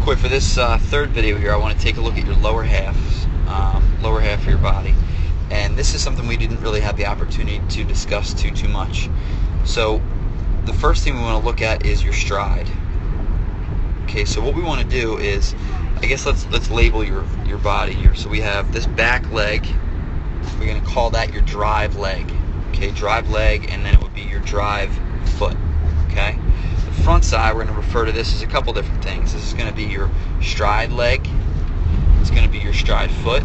McCoy, for this third video here, I want to take a look at your lower half of your body. And this is something we didn't really have the opportunity to discuss too much. So the first thing we want to look at is your stride. Okay, so what we want to do is, I guess let's label your body here. So we have this back leg. We're going to call that your drive leg. Okay, drive leg, and then it would be your drive foot. Okay, the front side, we're going to refer to this as a couple different things. This is going to be your stride leg. It's going to be your stride foot.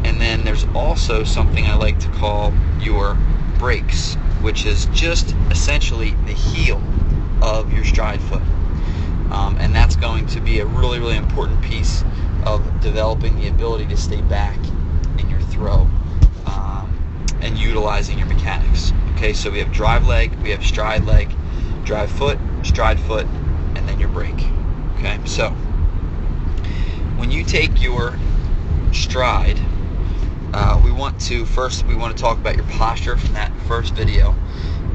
And then there's also something I like to call your brakes, which is just essentially the heel of your stride foot. And that's going to be a really important piece of developing the ability to stay back in your throw and utilizing your mechanics. Okay, so we have drive leg, we have stride leg, drive foot, stride foot, and then your brake. Okay, so when you take your stride, we want to talk about your posture from that first video,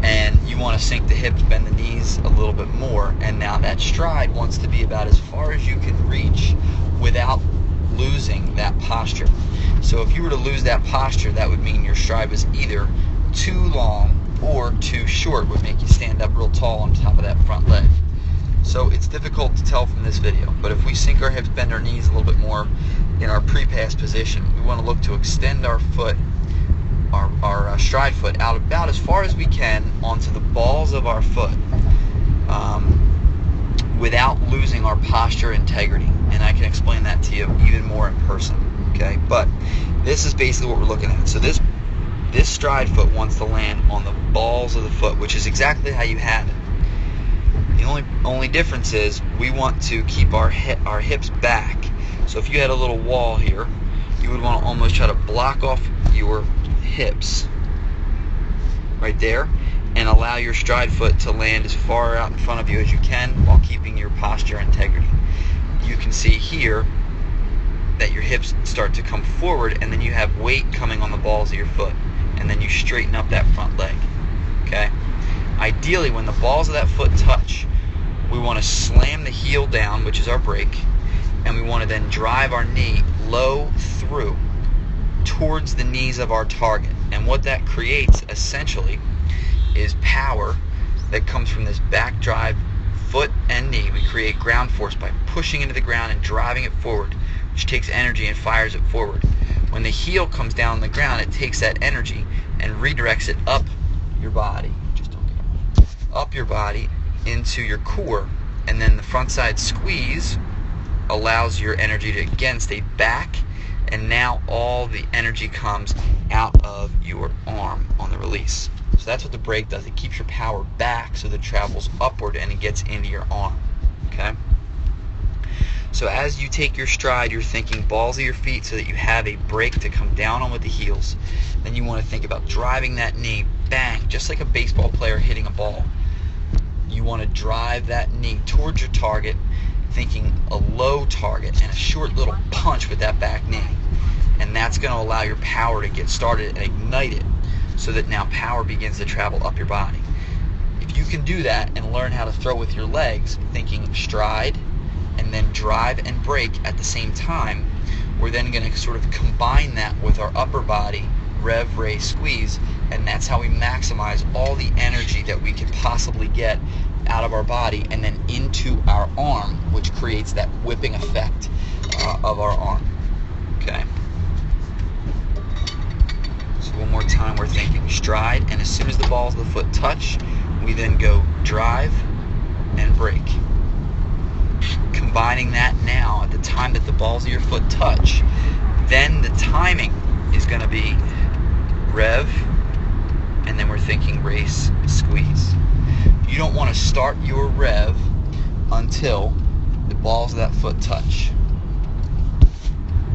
and you want to sink the hips, bend the knees a little bit more, and now that stride wants to be about as far as you can reach without losing that posture. So if you were to lose that posture, that would mean your stride was either too long or too short, would make you stand up real tall on top of that front leg. So it's difficult to tell from this video, but if we sink our hips, bend our knees a little bit more in our pre-pass position, we want to look to extend our foot, our stride foot out about as far as we can onto the balls of our foot, without losing our posture integrity. And I can explain that to you even more in person. Okay, but this is basically what we're looking at. So this stride foot wants to land on the balls of the foot, which is exactly how you had it. The only difference is we want to keep our hips back. So if you had a little wall here, you would want to almost try to block off your hips right there and allow your stride foot to land as far out in front of you as you can while keeping your posture integrity. You can see here that your hips start to come forward, and then you have weight coming on the balls of your foot, and then you straighten up that front leg. Okay? Ideally, when the balls of that foot touch, we want to slam the heel down, which is our brake, and we want to then drive our knee low through towards the knees of our target. And what that creates essentially is power that comes from this back drive foot and knee. We create ground force by pushing into the ground and driving it forward, which takes energy and fires it forward. When the heel comes down on the ground, it takes that energy and redirects it up your body. Up your body into your core, and then the front side squeeze allows your energy to again stay back, and now all the energy comes out of your arm on the release. So that's what the brake does. It keeps your power back so that it travels upward and it gets into your arm. Okay? So as you take your stride, you're thinking balls of your feet so that you have a brake to come down on with the heels. Then you want to think about driving that knee, bang, just like a baseball player hitting a ball. You want to drive that knee towards your target, thinking a low target and a short little punch with that back knee. And that's going to allow your power to get started and ignite it so that now power begins to travel up your body. If you can do that and learn how to throw with your legs, thinking stride and then drive and brake at the same time, we're then going to sort of combine that with our upper body, rev, raise, squeeze, and that's how we maximize all the energy that we could possibly get out of our body and then into our arm, which creates that whipping effect of our arm. Okay? So one more time, we're thinking stride, and as soon as the balls of the foot touch, we then go drive and brake. Combining that now at the time that the balls of your foot touch, then the timing is going to be rev, and then we're thinking race, squeeze. You don't want to start your rev until the balls of that foot touch,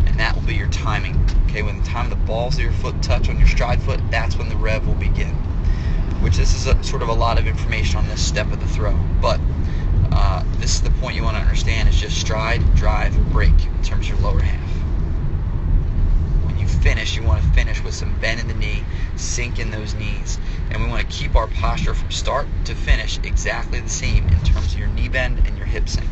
and that will be your timing. Okay, when the time the balls of your foot touch on your stride foot, that's when the rev will begin. Which this is sort of a lot of information on this step of the throw, but this is the point you want to understand, is just stride, drive, brake in terms of your lower half. When you finish, you want to finish with some bend in the knee, sink in those knees, and we want to keep our posture from start to finish exactly the same in terms of your knee bend and your hip sink.